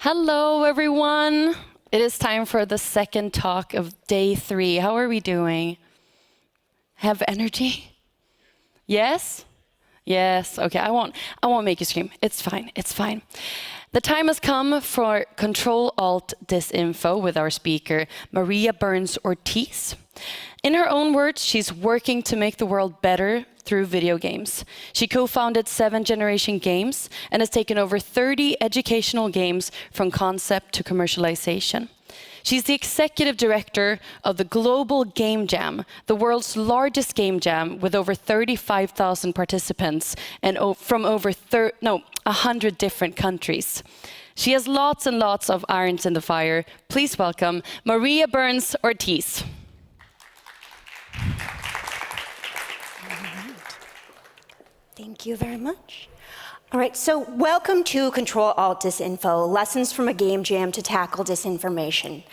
Hello, everyone. It is time for the second talk of day 3. How are we doing? Have energy? Yes? Yes. Okay, I won't make you scream. It's fine. It's fine. The time has come for Ctrl+Alt+Disinfo with our speaker, Maria Burns Ortiz. In her own words, she's working to make the world better through video games. She co-founded 7 Generation Games and has taken over 30 educational games from concept to commercialization. She's the executive director of the Global Game Jam, the world's largest game jam with over 35,000 participants and from over 100 different countries. She has lots and lots of irons in the fire. Please welcome Maria Burns Ortiz. Thank you very much. All right, so welcome to Ctrl+Alt+Disinfo, lessons from a game jam to tackle disinformation.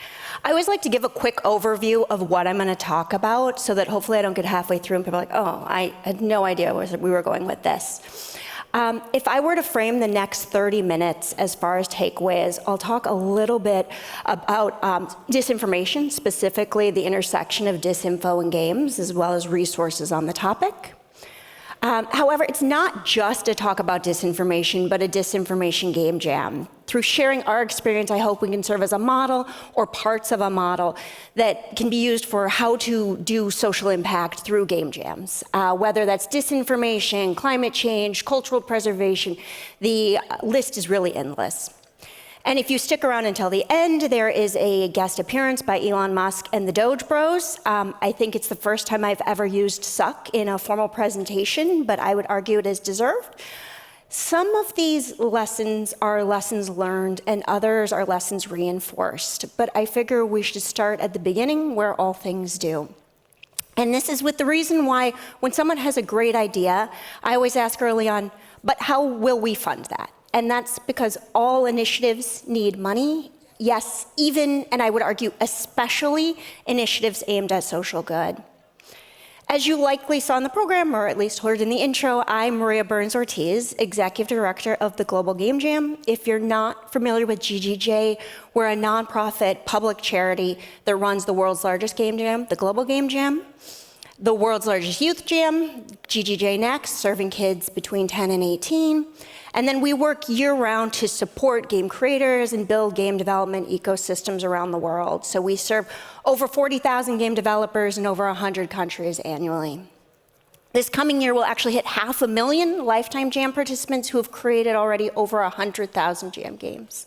I always like to give a quick overview of what I'm going to talk about so that hopefully I don't get halfway through and people are like, oh, I had no idea where we were going with this. If I were to frame the next 30 minutes as far as takeaways, I'll talk a little bit about disinformation, specifically the intersection of disinfo and games, as well as resources on the topic. However, it's not just a talk about disinformation, but a disinformation game jam. Through sharing our experience, I hope we can serve as a model or parts of a model that can be used for how to do social impact through game jams. Whether that's disinformation, climate change, cultural preservation, the list is really endless. And if you stick around until the end, there is a guest appearance by Elon Musk and the Doge Bros. I think it's the first time I've ever used suck in a formal presentation, but I would argue it is deserved. Some of these lessons are lessons learned and others are lessons reinforced, but I figure we should start at the beginning where all things do. And this is with the reason why when someone has a great idea, I always ask early on, but how will we fund that? And that's because all initiatives need money. Yes, even, and I would argue especially, initiatives aimed at social good. As you likely saw in the program, or at least heard in the intro, I'm Maria Burns Ortiz, Executive Director of the Global Game Jam. If you're not familiar with GGJ, we're a nonprofit public charity that runs the world's largest game jam, the Global Game Jam, the world's largest youth jam, GGJ Next, serving kids between 10 and 18. And then we work year-round to support game creators and build game development ecosystems around the world. So we serve over 40,000 game developers in over 100 countries annually. This coming year, we'll actually hit 500,000 lifetime jam participants who have created already over 100,000 jam games.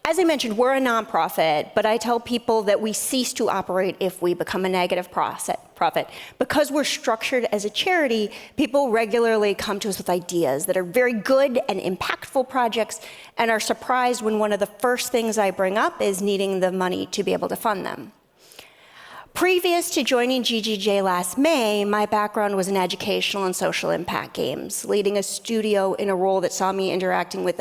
As I mentioned, we're a nonprofit, but I tell people that we cease to operate if we become a negative profit. Because we're structured as a charity, people regularly come to us with ideas that are very good and impactful projects and are surprised when one of the first things I bring up is needing the money to be able to fund them. Previous to joining GGJ last May, my background was in educational and social impact games, leading a studio in a role that saw me interacting with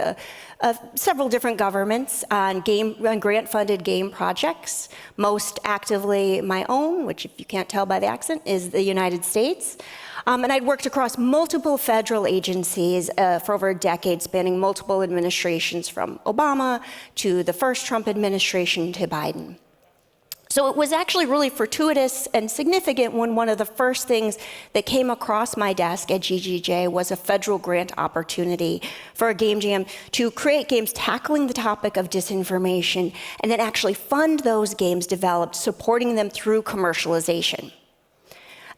several different governments on grant-funded game projects, most actively my own, which if you can't tell by the accent, is the United States. And I'd worked across multiple federal agencies for over a decade, spanning multiple administrations from Obama to the first Trump administration to Biden. So it was actually really fortuitous and significant when one of the first things that came across my desk at GGJ was a federal grant opportunity for a game jam to create games tackling the topic of disinformation and then actually fund those games developed, supporting them through commercialization.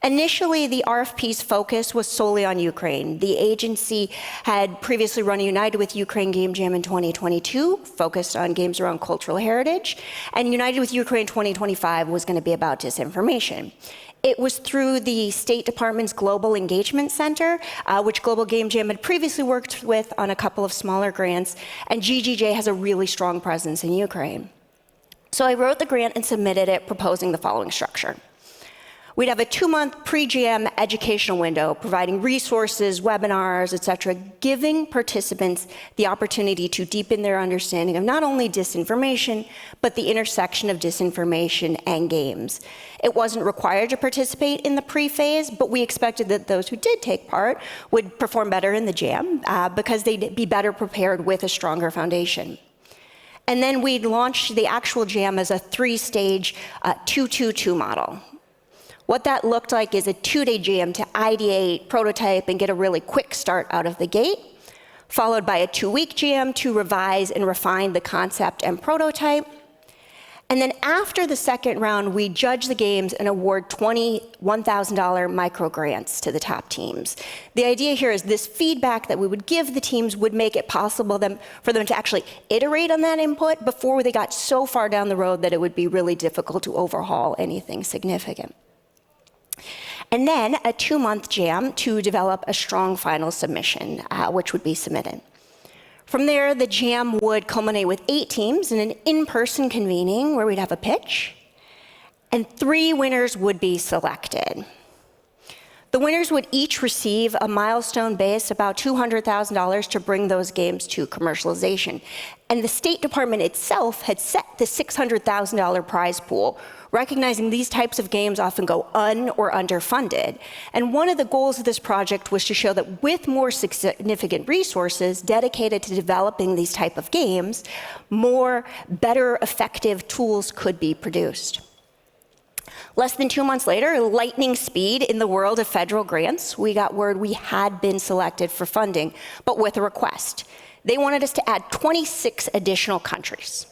Initially, the RFP's focus was solely on Ukraine. The agency had previously run a United with Ukraine Game Jam in 2022, focused on games around cultural heritage, and United with Ukraine 2025 was going to be about disinformation. It was through the State Department's Global Engagement Center, which Global Game Jam had previously worked with on a couple of smaller grants, and GGJ has a really strong presence in Ukraine. So I wrote the grant and submitted it, proposing the following structure. We'd have a 2-month pre-jam educational window, providing resources, webinars, et cetera, giving participants the opportunity to deepen their understanding of not only disinformation, but the intersection of disinformation and games. It wasn't required to participate in the pre-phase, but we expected that those who did take part would perform better in the jam because they'd be better prepared with a stronger foundation. And then we'd launch the actual jam as a 3-stage 2-2-2 model. What that looked like is a 2-day jam to ideate, prototype, and get a really quick start out of the gate, followed by a 2-week jam to revise and refine the concept and prototype. And then after the second round, we judge the games and award $21,000 micro grants to the top teams. The idea here is this feedback that we would give the teams would make it possible for them to actually iterate on that input before they got so far down the road that it would be really difficult to overhaul anything significant. And then a 2-month jam to develop a strong final submission, which would be submitted. From there, the jam would culminate with 8 teams in an in-person convening where we'd have a pitch, and 3 winners would be selected. The winners would each receive a milestone-based about $200,000 to bring those games to commercialization. And the State Department itself had set the $600,000 prize pool, recognizing these types of games often go or underfunded. And one of the goals of this project was to show that with more significant resources dedicated to developing these type of games, more better, effective tools could be produced. Less than 2 months later, lightning speed in the world of federal grants, we got word we had been selected for funding, but with a request. They wanted us to add 26 additional countries.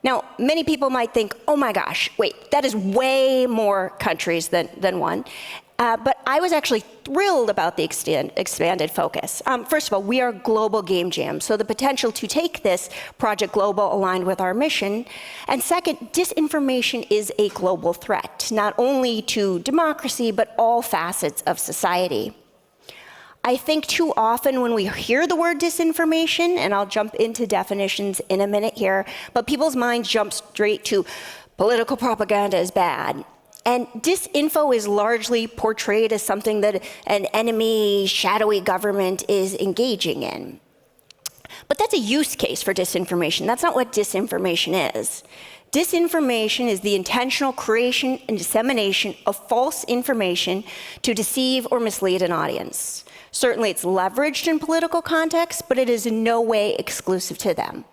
Now, many people might think, oh my gosh, wait, that is way more countries than one. But I was actually thrilled about the expanded focus. First of all, we are a global game jam, so the potential to take this project global aligned with our mission. And second, disinformation is a global threat, not only to democracy, but all facets of society. I think too often when we hear the word disinformation, and I'll jump into definitions in a minute here, but people's minds jump straight to political propaganda is bad. And disinfo is largely portrayed as something that an enemy, shadowy government is engaging in. But that's a use case for disinformation. That's not what disinformation is. Disinformation is the intentional creation and dissemination of false information to deceive or mislead an audience. Certainly it's leveraged in political contexts, but it is in no way exclusive to them.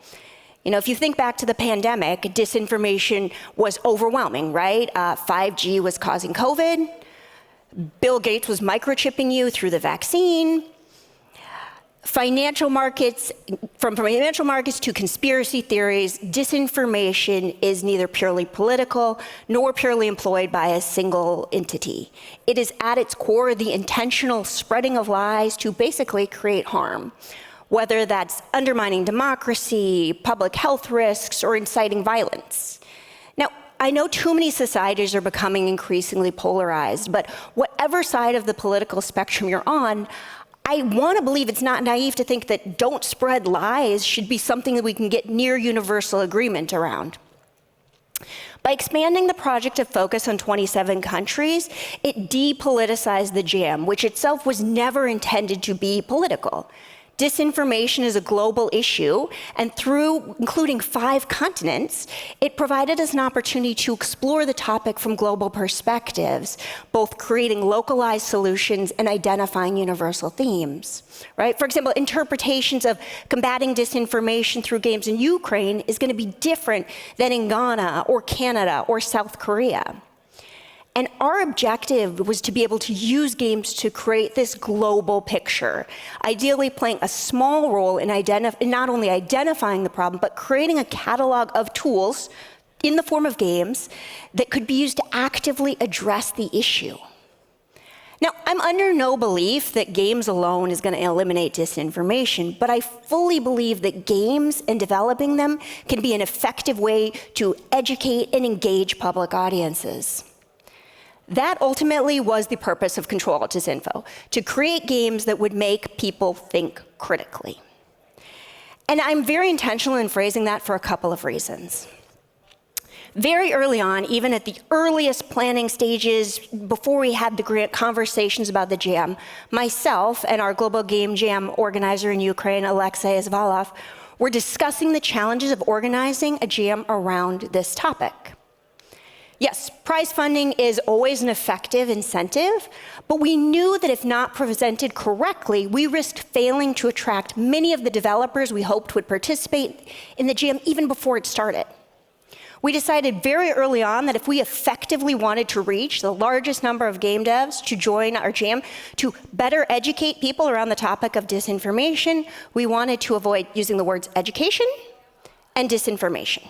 You know, if you think back to the pandemic, disinformation was overwhelming, right? 5G was causing COVID. Bill Gates was microchipping you through the vaccine. Financial markets, from financial markets to conspiracy theories, disinformation is neither purely political nor purely employed by a single entity. It is at its core the intentional spreading of lies to basically create harm, whether that's undermining democracy, public health risks, or inciting violence. Now, I know too many societies are becoming increasingly polarized, but whatever side of the political spectrum you're on, I want to believe it's not naive to think that don't spread lies should be something that we can get near universal agreement around. By expanding the project to focus on 27 countries, it depoliticized the jam, which itself was never intended to be political. Disinformation is a global issue, and through including 5 continents, it provided us an opportunity to explore the topic from global perspectives, both creating localized solutions and identifying universal themes, right? For example, interpretations of combating disinformation through games in Ukraine is going to be different than in Ghana or Canada or South Korea. And our objective was to be able to use games to create this global picture, ideally playing a small role in not only identifying the problem, but creating a catalog of tools in the form of games that could be used to actively address the issue. Now, I'm under no belief that games alone is going to eliminate disinformation, but I fully believe that games and developing them can be an effective way to educate and engage public audiences. That ultimately was the purpose of Ctrl+Alt+Disinfo, to create games that would make people think critically. And I'm very intentional in phrasing that for a couple of reasons. Very early on, even at the earliest planning stages, before we had the grant conversations about the jam, myself and our global game jam organizer in Ukraine, Alexei Izvalov, were discussing the challenges of organizing a jam around this topic. Yes, prize funding is always an effective incentive, but we knew that if not presented correctly, we risked failing to attract many of the developers we hoped would participate in the jam even before it started. We decided very early on that if we effectively wanted to reach the largest number of game devs to join our jam to better educate people around the topic of disinformation, we wanted to avoid using the words education and disinformation.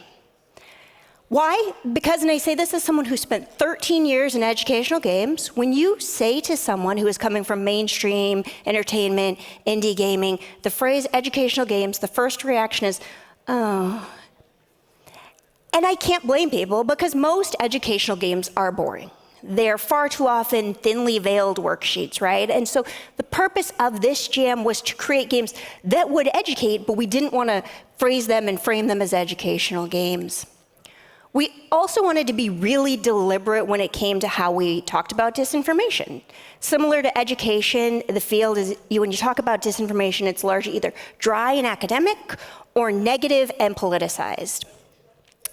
Why? Because, and I say this as someone who spent 13 years in educational games, when you say to someone who is coming from mainstream entertainment, indie gaming, the phrase educational games, the first reaction is, oh. And I can't blame people because most educational games are boring. They're far too often thinly veiled worksheets, right? And so the purpose of this jam was to create games that would educate, but we didn't want to phrase them and frame them as educational games. We also wanted to be really deliberate when it came to how we talked about disinformation. Similar to education, the field is, when you talk about disinformation, it's largely either dry and academic or negative and politicized.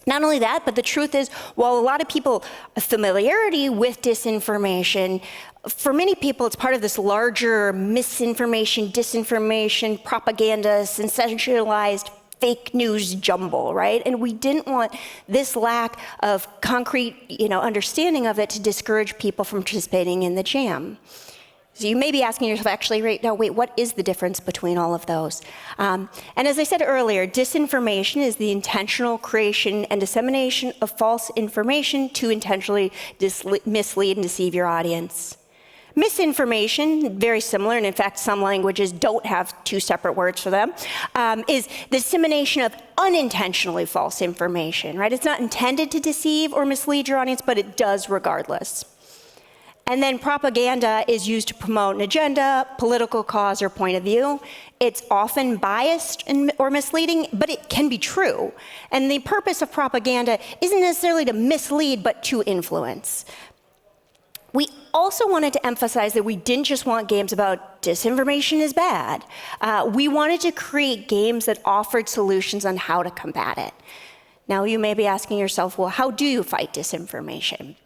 Not only that, but the truth is, while a lot of people have familiarity with disinformation, for many people it's part of this larger misinformation, disinformation, propaganda, sensationalized fake news jumble, right? And we didn't want this lack of concrete, understanding of it to discourage people from participating in the jam. So you may be asking yourself, actually, right now, wait, what is the difference between all of those? And as I said earlier, disinformation is the intentional creation and dissemination of false information to intentionally mislead and deceive your audience. Misinformation, very similar, and in fact, some languages don't have two separate words for them, is the dissemination of unintentionally false information, right? It's not intended to deceive or mislead your audience, but it does regardless. And then propaganda is used to promote an agenda, political cause, or point of view. It's often biased or misleading, but it can be true. And the purpose of propaganda isn't necessarily to mislead, but to influence. We also wanted to emphasize that we didn't just want games about disinformation is bad. We wanted to create games that offered solutions on how to combat it. Now, you may be asking yourself, well, how do you fight disinformation?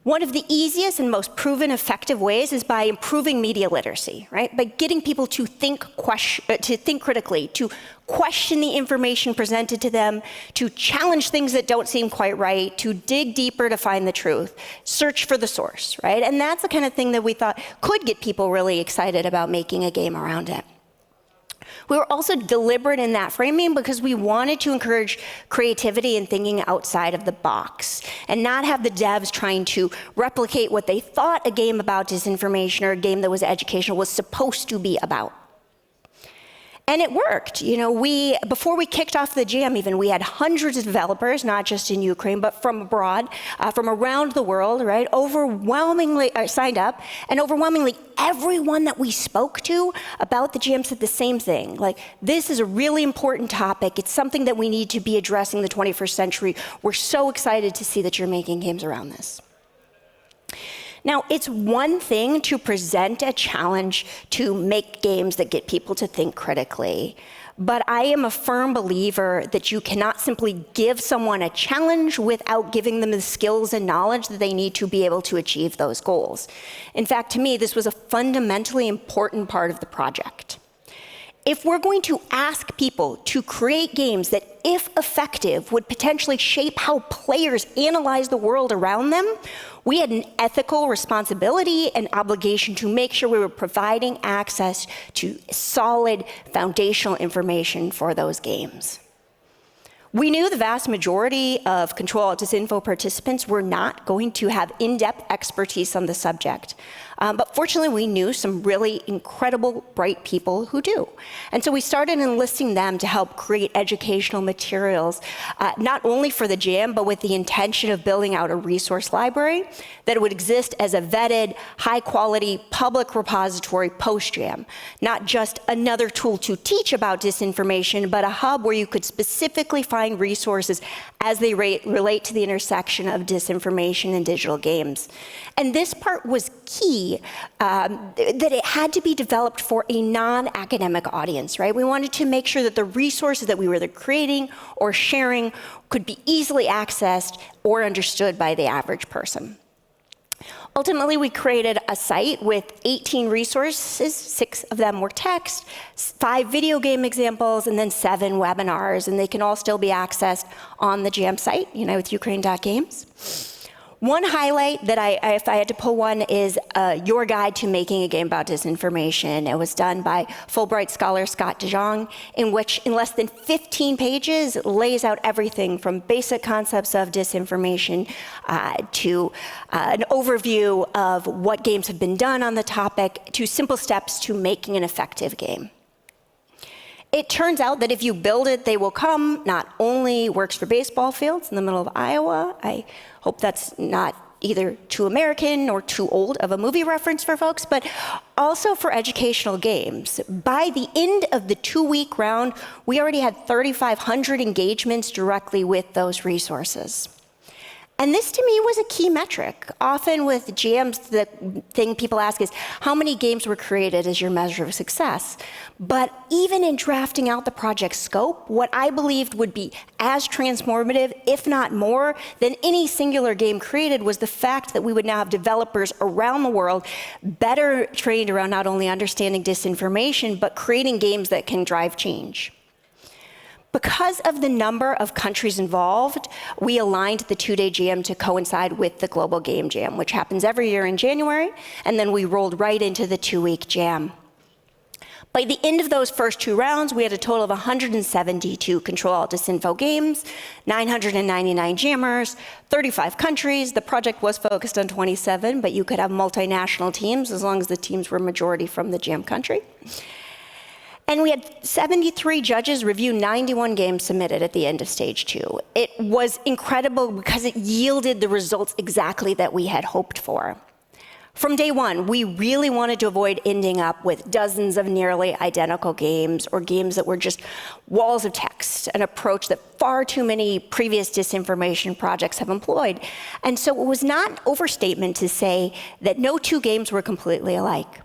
One of the easiest and most proven effective ways is by improving media literacy, right? By getting people to think critically, to question the information presented to them, to challenge things that don't seem quite right, to dig deeper to find the truth, search for the source, right? And that's the kind of thing that we thought could get people really excited about making a game around it. We were also deliberate in that framing because we wanted to encourage creativity and thinking outside of the box and not have the devs trying to replicate what they thought a game about disinformation or a game that was educational was supposed to be about. And it worked. Before we kicked off the jam even, we had hundreds of developers, not just in Ukraine, but from abroad, from around the world, right? Overwhelmingly signed up, and overwhelmingly everyone that we spoke to about the jam said the same thing. Like, this is a really important topic. It's something that we need to be addressing in the 21st century. We're so excited to see that you're making games around this. Now, it's one thing to present a challenge to make games that get people to think critically, but I am a firm believer that you cannot simply give someone a challenge without giving them the skills and knowledge that they need to be able to achieve those goals. In fact, to me, this was a fundamentally important part of the project. If we're going to ask people to create games that, if effective, would potentially shape how players analyze the world around them, we had an ethical responsibility and obligation to make sure we were providing access to solid foundational information for those games. We knew the vast majority of Ctrl+Alt+Disinfo participants were not going to have in-depth expertise on the subject. But fortunately, we knew some really incredible, bright people who do. And so we started enlisting them to help create educational materials, not only for the jam, but with the intention of building out a resource library that would exist as a vetted, high-quality public repository post-jam. Not just another tool to teach about disinformation, but a hub where you could specifically find identifying resources as they relate to the intersection of disinformation and digital games. And this part was key, that it had to be developed for a non-academic audience, right? We wanted to make sure that the resources that we were either creating or sharing could be easily accessed or understood by the average person. Ultimately, we created a site with 18 resources. 6 of them were text, 5 video game examples, and then 7 webinars. And they can all still be accessed on the JAM site, unitewithukraine.games. One highlight that if I had to pull one, is Your Guide to Making a Game About Disinformation. It was done by Fulbright scholar Scott DeJong, in which, in less than 15 pages, it lays out everything from basic concepts of disinformation to an overview of what games have been done on the topic, to simple steps to making an effective game. It turns out that if you build it, they will come not only works for baseball fields in the middle of Iowa. I hope that's not either too American or too old of a movie reference for folks, but also for educational games. By the end of the 2-week round, we already had 3,500 engagements directly with those resources. And this, to me, was a key metric. Often with jams, the thing people ask is, how many games were created as your measure of success? But even in drafting out the project scope, what I believed would be as transformative, if not more, than any singular game created was the fact that we would now have developers around the world better trained around not only understanding disinformation, but creating games that can drive change. Because of the number of countries involved, we aligned the 2-day jam to coincide with the Global Game Jam, which happens every year in January, and then we rolled right into the 2-week jam. By the end of those first 2 rounds, we had a total of 172 Ctrl+Alt+Disinfo games, 999 jammers, 35 countries. The project was focused on 27, but you could have multinational teams as long as the teams were majority from the jam country. And we had 73 judges review 91 games submitted at the end of stage 2. It was incredible because it yielded the results exactly that we had hoped for. From day one, we really wanted to avoid ending up with dozens of nearly identical games or games that were just walls of text, an approach that far too many previous disinformation projects have employed. And so it was not an overstatement to say that no 2 games were completely alike.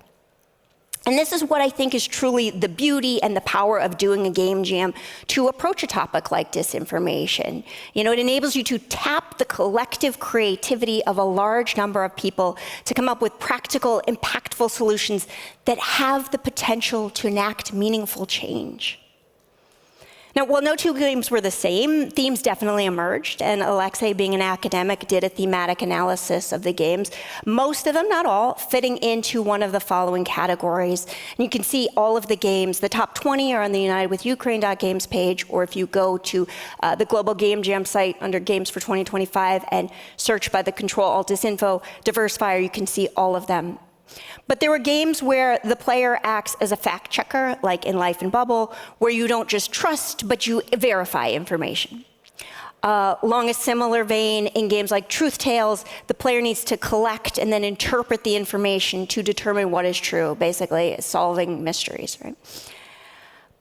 And this is what I think is truly the beauty and the power of doing a game jam to approach a topic like disinformation. It enables you to tap the collective creativity of a large number of people to come up with practical, impactful solutions that have the potential to enact meaningful change. Now, while no 2 games were the same, themes definitely emerged, and Alexei, being an academic, did a thematic analysis of the games, most of them, not all, fitting into one of the following categories. And you can see all of the games. The top 20 are on the unitedwithukraine.games page, or if you go to the Global Game Jam site under Games for 2025 and search by the Ctrl+Alt+Disinfo diversifier, you can see all of them. But there were games where the player acts as a fact checker, like in Life and Bubble, where you don't just trust, but you verify information. Along a similar vein, in games like Truth Tales, the player needs to collect and then interpret the information to determine what is true, basically solving mysteries, right?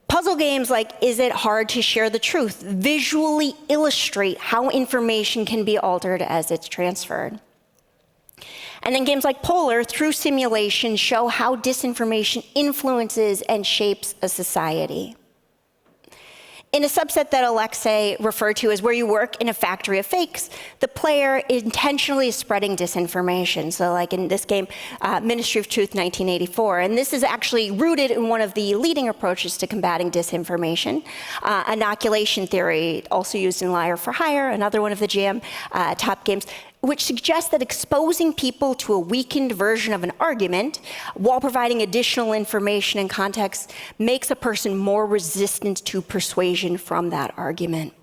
Puzzle games like Is It Hard to Share the Truth visually illustrate how information can be altered as it's transferred. And then games like Polar, through simulation, show how disinformation influences and shapes a society. In a subset that Alexei referred to as where you work in a factory of fakes, the player intentionally is spreading disinformation. So like in this game, Ministry of Truth 1984. And this is actually rooted in one of the leading approaches to combating disinformation. Inoculation theory, also used in Liar for Hire, another one of the JAM top games, which suggests that exposing people to a weakened version of an argument while providing additional information and context makes a person more resistant to persuasion from that argument.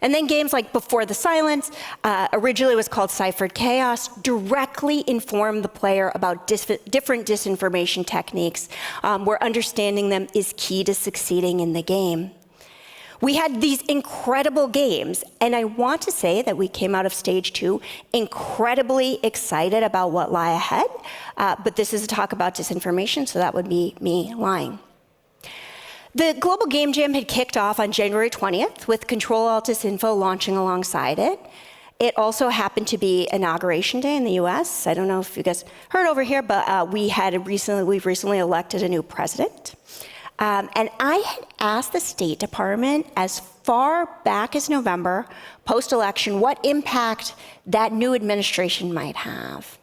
And then games like Before the Silence, originally was called Ciphered Chaos, directly inform the player about different disinformation techniques, where understanding them is key to succeeding in the game. We had these incredible games, and I want to say that we came out of stage 2 incredibly excited about what lie ahead, but this is a talk about disinformation, so that would be me lying. The Global Game Jam had kicked off on January 20th with Ctrl+Alt+Disinfo launching alongside it. It also happened to be Inauguration Day in the US. I don't know if you guys heard over here, but we've recently elected a new president. And I had asked the State Department as far back as November, post-election, what impact that new administration might have.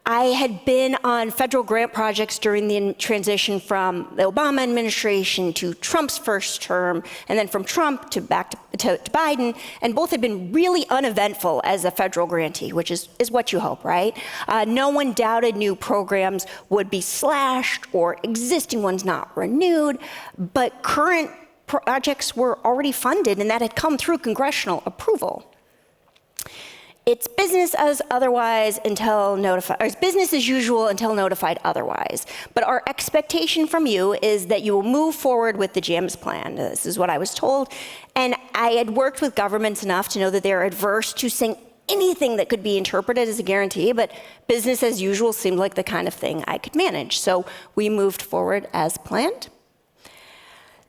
I had been on federal grant projects during the transition from the Obama administration to Trump's first term, and then from Trump to back to Biden, and both had been really uneventful as a federal grantee, which is what you hope, right? No one doubted new programs would be slashed or existing ones not renewed, but current projects were already funded, and that had come through congressional approval. It's business as business as usual until notified otherwise. But our expectation from you is that you will move forward with the JAM's plan. This is what I was told. And I had worked with governments enough to know that they're adverse to saying anything that could be interpreted as a guarantee, but business as usual seemed like the kind of thing I could manage. So we moved forward as planned.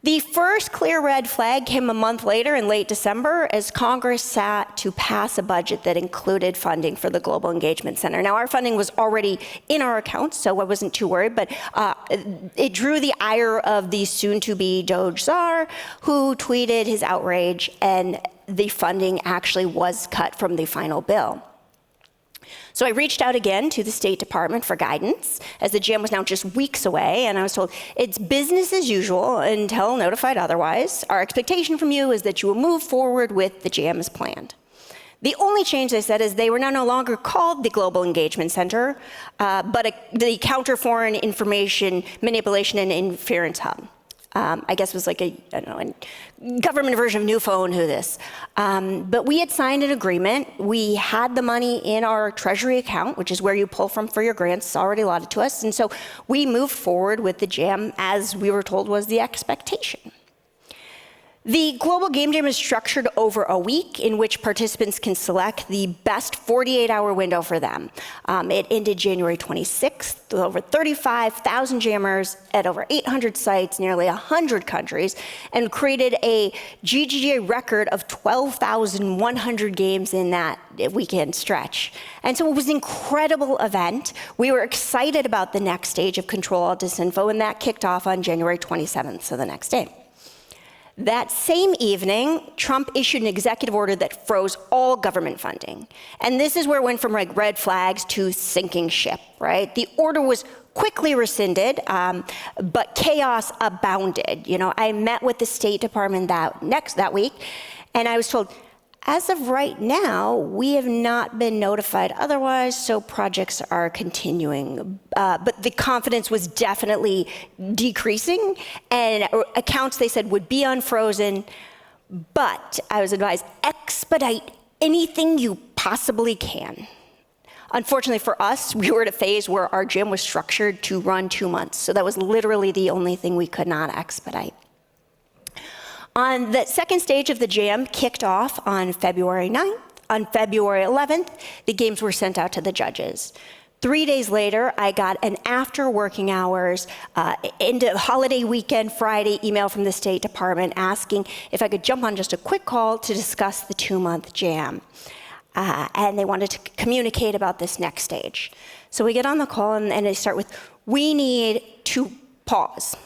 The first clear red flag came a month later in late December as Congress sat to pass a budget that included funding for the Global Engagement Center. Now, our funding was already in our accounts, so I wasn't too worried, but it drew the ire of the soon-to-be Doge czar, who tweeted his outrage, and the funding actually was cut from the final bill. So I reached out again to the State Department for guidance, as the JAM was now just weeks away, and I was told, it's business as usual until notified otherwise. Our expectation from you is that you will move forward with the JAM as planned. The only change, they said, is they were now no longer called the Global Engagement Center, but the Counter Foreign Information Manipulation and Interference Hub. I guess it was like a government version of New Phone, who this. But we had signed an agreement. We had the money in our Treasury account, which is where you pull from for your grants. It's already allotted to us. And so we moved forward with the JAM as we were told was the expectation. The Global Game Jam is structured over a week in which participants can select the best 48-hour window for them. It ended January 26th with over 35,000 jammers at over 800 sites, nearly 100 countries, and created a GGA record of 12,100 games in that weekend stretch. And so it was an incredible event. We were excited about the next stage of Ctrl+Alt+Disinfo, and that kicked off on January 27th, so the next day. That same evening, Trump issued an executive order that froze all government funding. And this is where it went from like red flags to sinking ship, right? The order was quickly rescinded, but chaos abounded. You know, I met with the State Department that week, and I was told, as of right now, we have not been notified otherwise, so projects are continuing. But the confidence was definitely decreasing, and accounts, they said, would be unfrozen. But I was advised, expedite anything you possibly can. Unfortunately for us, we were at a phase where our gym was structured to run 2 months. So that was literally the only thing we could not expedite. On the second stage of the JAM kicked off on February 9th. On February 11th, the games were sent out to the judges. 3 days later, I got an after working hours, into holiday weekend, Friday email from the State Department asking if I could jump on just a quick call to discuss the 2-month JAM. And they wanted to communicate about this next stage. So we get on the call and they start with, we need to pause.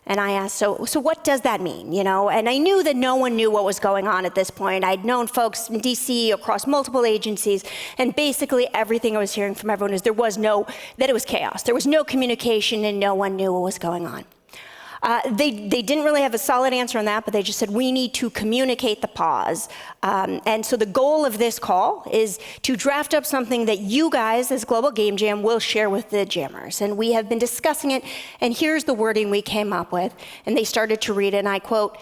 And I asked, so what does that mean, you know? And I knew that no one knew what was going on at this point. I'd known folks in DC across multiple agencies, and basically everything I was hearing from everyone is that it was chaos. There was no communication and no one knew what was going on. They didn't really have a solid answer on that, but they just said, we need to communicate the pause. And so the goal of this call is to draft up something that you guys, as Global Game Jam, will share with the jammers. And we have been discussing it, and here's the wording we came up with. And they started to read it, and I quote,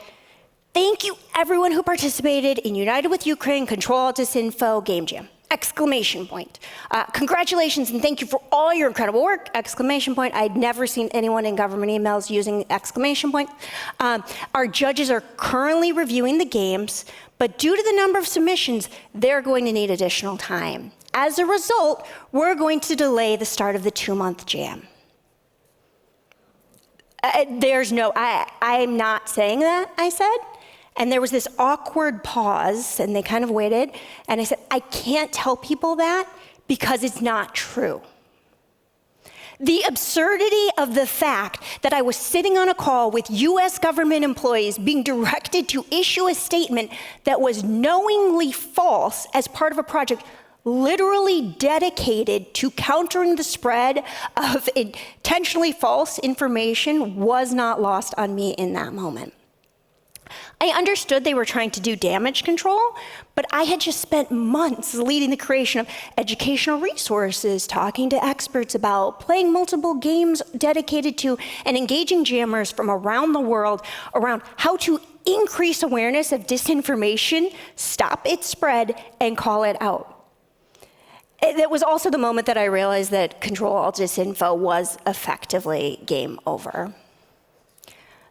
"Thank you everyone who participated in United with Ukraine Ctrl+Alt+Disinfo Game Jam. Exclamation point. Congratulations and thank you for all your incredible work. Exclamation point. I'd never seen anyone in government emails using exclamation point. Our judges are currently reviewing the games, but due to the number of submissions, they're going to need additional time. As a result, we're going to delay the start of the 2-month JAM." I'm not saying that, I said. And there was this awkward pause, and they kind of waited. And I said, I can't tell people that because it's not true. The absurdity of the fact that I was sitting on a call with US government employees being directed to issue a statement that was knowingly false as part of a project literally dedicated to countering the spread of intentionally false information was not lost on me in that moment. I understood they were trying to do damage control, but I had just spent months leading the creation of educational resources, talking to experts about playing multiple games dedicated to and engaging jammers from around the world around how to increase awareness of disinformation, stop its spread, and call it out. That was also the moment that I realized that Ctrl+Alt+Disinfo was effectively game over.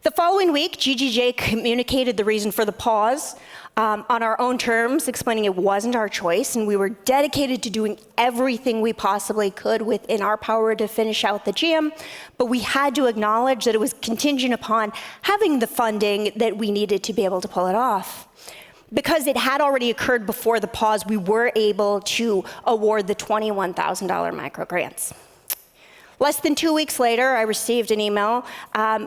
The following week, GGJ communicated the reason for the pause on our own terms, explaining it wasn't our choice, and we were dedicated to doing everything we possibly could within our power to finish out the jam, but we had to acknowledge that it was contingent upon having the funding that we needed to be able to pull it off. Because it had already occurred before the pause, we were able to award the $21,000 micro grants. Less than 2 weeks later, I received an email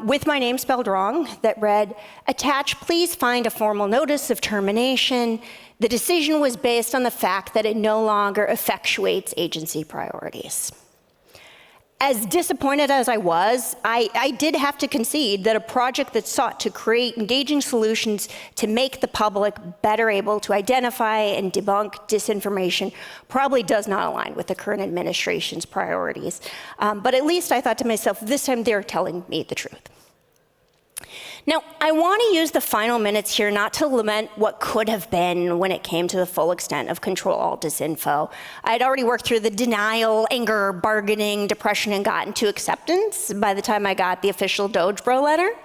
with my name spelled wrong that read, "Attached, please find a formal notice of termination. The decision was based on the fact that it no longer effectuates agency priorities." As disappointed as I was, I did have to concede that a project that sought to create engaging solutions to make the public better able to identify and debunk disinformation probably does not align with the current administration's priorities. But at least I thought to myself, this time they're telling me the truth. Now, I want to use the final minutes here not to lament what could have been when it came to the full extent of Ctrl+Alt+Disinfo. I had already worked through the denial, anger, bargaining, depression, and gotten to acceptance by the time I got the official Doge Bro letter.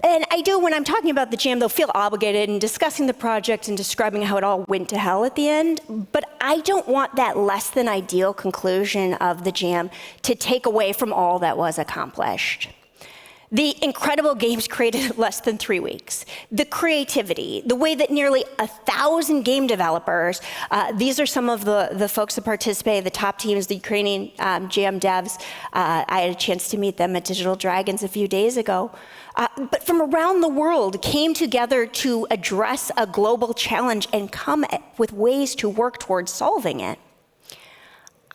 And I do, when I'm talking about the jam, though, feel obligated in discussing the project and describing how it all went to hell at the end. But I don't want that less than ideal conclusion of the jam to take away from all that was accomplished. The incredible games created in less than 3 weeks, the creativity, the way that nearly 1,000 game developers, these are some of the folks that participated, the top teams, the Ukrainian jam devs. I had a chance to meet them at Digital Dragons a few days ago. But from around the world came together to address a global challenge and come with ways to work towards solving it.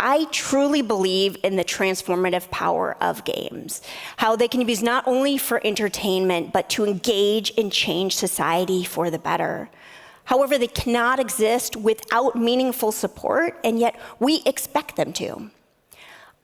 I truly believe in the transformative power of games, how they can be used not only for entertainment, but to engage and change society for the better. However, they cannot exist without meaningful support, and yet we expect them to.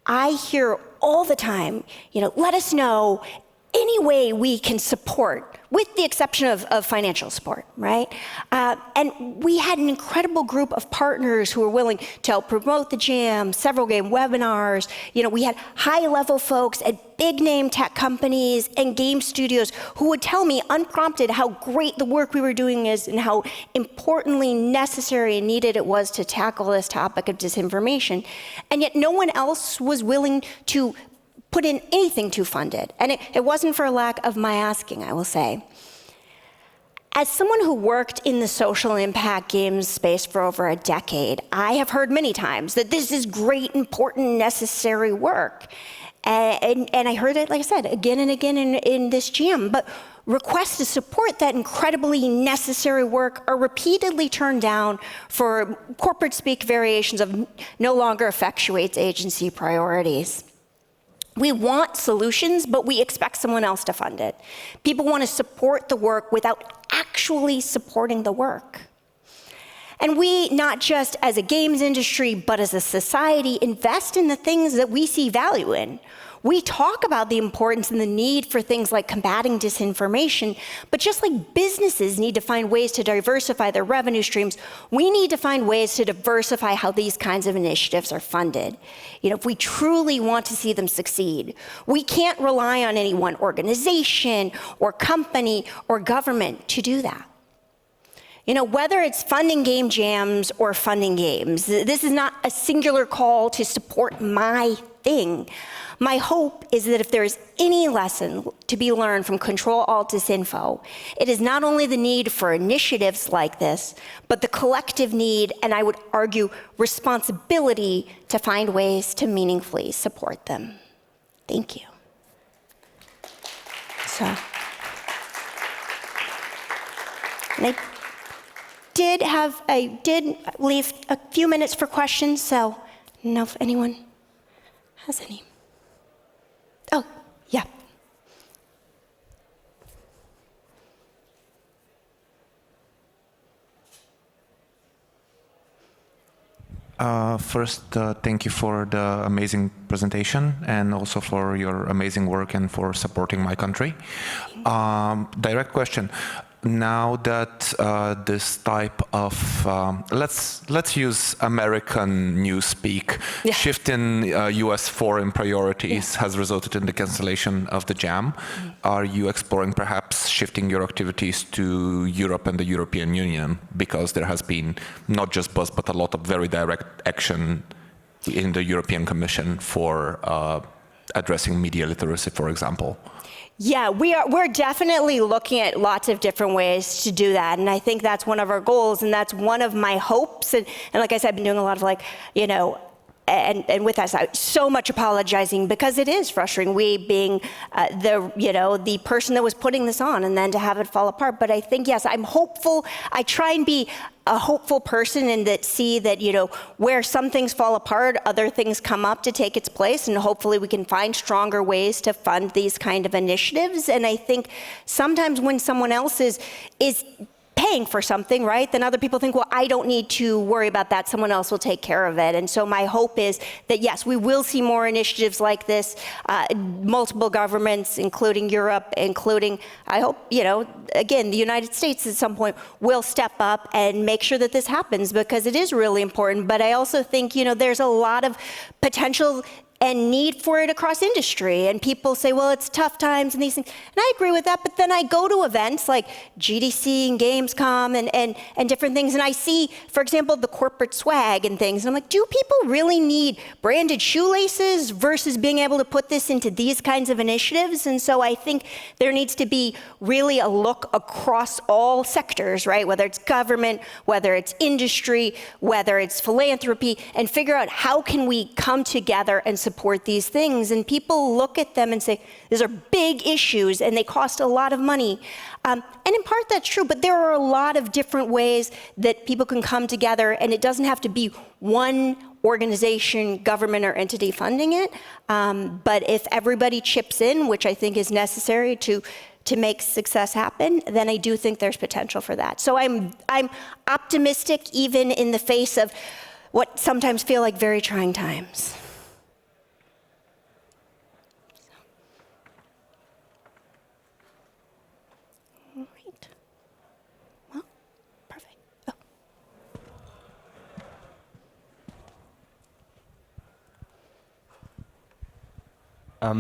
I hear all the time, let us know any way we can support, with the exception of financial support, right? And we had an incredible group of partners who were willing to help promote the jam, several game webinars. We had high-level folks at big-name tech companies and game studios who would tell me unprompted how great the work we were doing is and how importantly necessary and needed it was to tackle this topic of disinformation. And yet no one else was willing to put in anything to fund it. And it wasn't for lack of my asking, I will say. As someone who worked in the social impact games space for over a decade, I have heard many times that this is great, important, necessary work. And I heard it, like I said, again and again in this jam. But requests to support that incredibly necessary work are repeatedly turned down for corporate speak variations of no longer effectuates agency priorities. We want solutions, but we expect someone else to fund it. People want to support the work without actually supporting the work. And we, not just as a games industry, but as a society, invest in the things that we see value in. We talk about the importance and the need for things like combating disinformation, but just like businesses need to find ways to diversify their revenue streams, we need to find ways to diversify how these kinds of initiatives are funded. If we truly want to see them succeed, we can't rely on any one organization or company or government to do that. Whether it's funding game jams or funding games, this is not a singular call to support my thing. My hope is that if there is any lesson to be learned from Ctrl+Alt+Disinfo, it is not only the need for initiatives like this, but the collective need, and I would argue responsibility, to find ways to meaningfully support them. Thank you. So, and I did leave a few minutes for questions, so I don't know if anyone has any. Oh, yeah. First, thank you for the amazing presentation and also for your amazing work and for supporting my country. Direct question. Now that this type of, let's use American newspeak, shift in US foreign priorities has resulted in the cancellation of the jam. Are you exploring perhaps shifting your activities to Europe and the European Union? Because there has been not just buzz, but a lot of very direct action in the European Commission for addressing media literacy, for example. Yeah, we're definitely looking at lots of different ways to do that, and I think that's one of our goals, and that's one of my hopes. And like I said, I've been doing a lot of and with that, so much apologizing because it is frustrating. We being the person that was putting this on, and then to have it fall apart. But I think yes, I'm hopeful. I try and be a hopeful person and that see that where some things fall apart, other things come up to take its place, and hopefully we can find stronger ways to fund these kind of initiatives. And I think sometimes when someone else is paying for something, right, then other people think, well, I don't need to worry about that. Someone else will take care of it. And so my hope is that, yes, we will see more initiatives like this, multiple governments, including Europe, including, I hope, again, the United States at some point will step up and make sure that this happens because it is really important. But I also think, there's a lot of potential and need for it across industry. And people say, well, it's tough times and these things. And I agree with that, but then I go to events like GDC and Gamescom and different things, and I see, for example, the corporate swag and things. And I'm like, do people really need branded shoelaces versus being able to put this into these kinds of initiatives? And so I think there needs to be really a look across all sectors, right? Whether it's government, whether it's industry, whether it's philanthropy, and figure out how can we come together and support these things. And people look at them and say, these are big issues and they cost a lot of money. And in part that's true, but there are a lot of different ways that people can come together, and it doesn't have to be one organization, government, or entity funding it. But if everybody chips in, which I think is necessary to make success happen, then I do think there's potential for that. So I'm optimistic even in the face of what sometimes feel like very trying times. All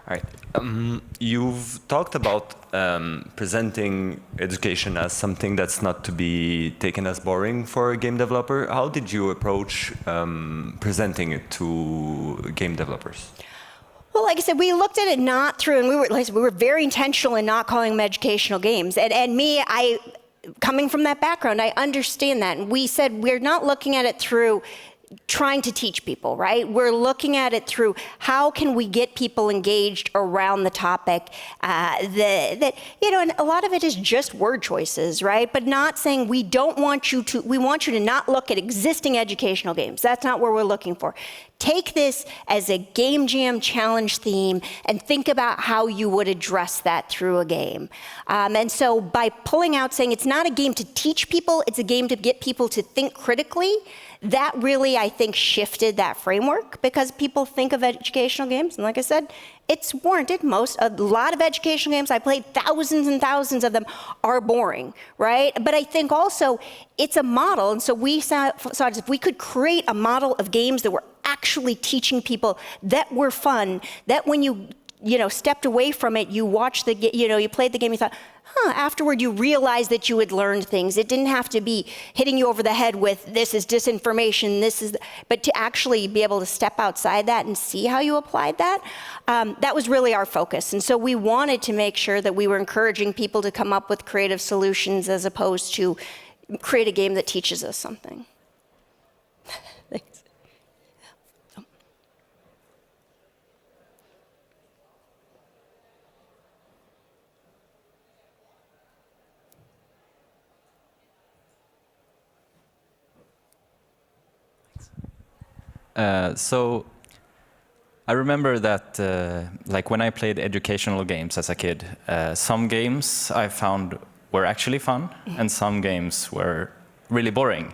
right. You've talked about presenting education as something that's not to be taken as boring for a game developer. How did you approach presenting it to game developers? Well, like I said, we looked at it not through, and we were very intentional in not calling them educational games. And me, coming from that background, I understand that. And we said we're not looking at it through trying to teach people, right? We're looking at it through how can we get people engaged around the topic and a lot of it is just word choices, right? But not saying we want you to not look at existing educational games. That's not what we're looking for. Take this as a game jam challenge theme and think about how you would address that through a game. And so by pulling out saying it's not a game to teach people, it's a game to get people to think critically, that really, I think, shifted that framework because people think of educational games, and like I said, it's warranted. A lot of educational games, I played thousands and thousands of them, are boring, right? But I think also it's a model, and so we saw if we could create a model of games that were actually teaching people, that were fun, that when you stepped away from it, you watched you played the game, you thought, afterward you realized that you had learned things. It didn't have to be hitting you over the head with, this is disinformation, but to actually be able to step outside that and see how you applied that, that was really our focus. And so we wanted to make sure that we were encouraging people to come up with creative solutions as opposed to create a game that teaches us something. Thanks. So I remember that like when I played educational games as a kid, some games I found were actually fun and some games were really boring.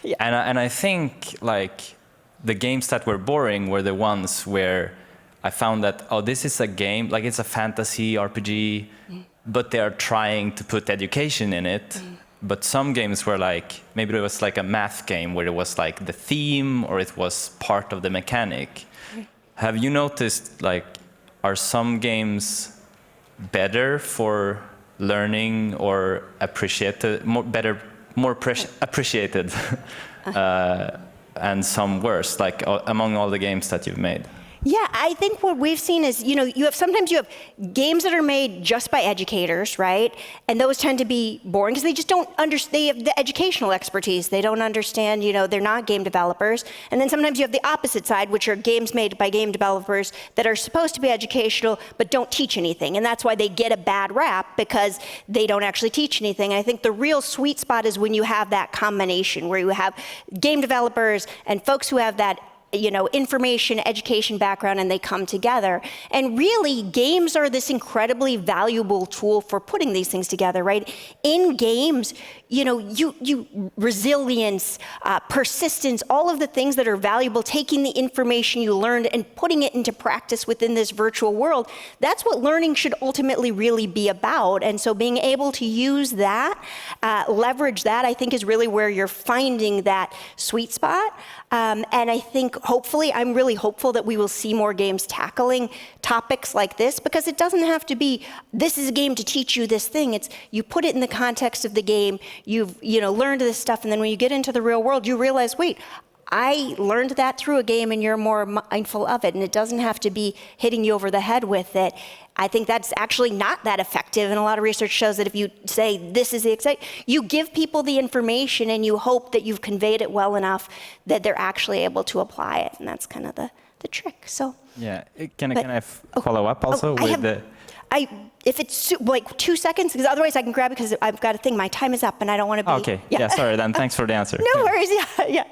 Yeah. And I think like the games that were boring were the ones where I found that, oh, this is a game, like it's a fantasy RPG, but they are trying to put education in it. But some games were like, maybe it was like a math game where it was like the theme or it was part of the mechanic. Have you noticed, like, are some games better for learning or appreciated, more appreciated, and some worse, like among all the games that you've made? Yeah, I think what we've seen is, sometimes you have games that are made just by educators, right? And those tend to be boring because they just don't understand, they have the educational expertise. They don't understand, they're not game developers. And then sometimes you have the opposite side, which are games made by game developers that are supposed to be educational but don't teach anything. And that's why they get a bad rap, because they don't actually teach anything. And I think the real sweet spot is when you have that combination, where you have game developers and folks who have that information, education background, and they come together. And really, games are this incredibly valuable tool for putting these things together, right? In games, resilience, persistence, all of the things that are valuable, taking the information you learned and putting it into practice within this virtual world, that's what learning should ultimately really be about. And so being able to use that, leverage that, I think is really where you're finding that sweet spot. And I think, hopefully, I'm really hopeful that we will see more games tackling topics like this, because it doesn't have to be, this is a game to teach you this thing. It's, you put it in the context of the game, you've learned this stuff, and then when you get into the real world, you realize, wait, I learned that through a game, and you're more mindful of it, and it doesn't have to be hitting you over the head with it. I think that's actually not that effective, and a lot of research shows that if you say, this is the exciting, you give people the information and you hope that you've conveyed it well enough that they're actually able to apply it, and that's kind of the trick. So yeah, can I follow up also with the... If it's like 2 seconds, because otherwise I can grab it because I've got a thing. My time is up and I don't want to be... Okay, yeah, sorry then. Thanks for the answer. No worries, yeah.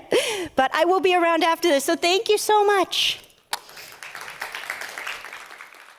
But I will be around after this, so thank you so much.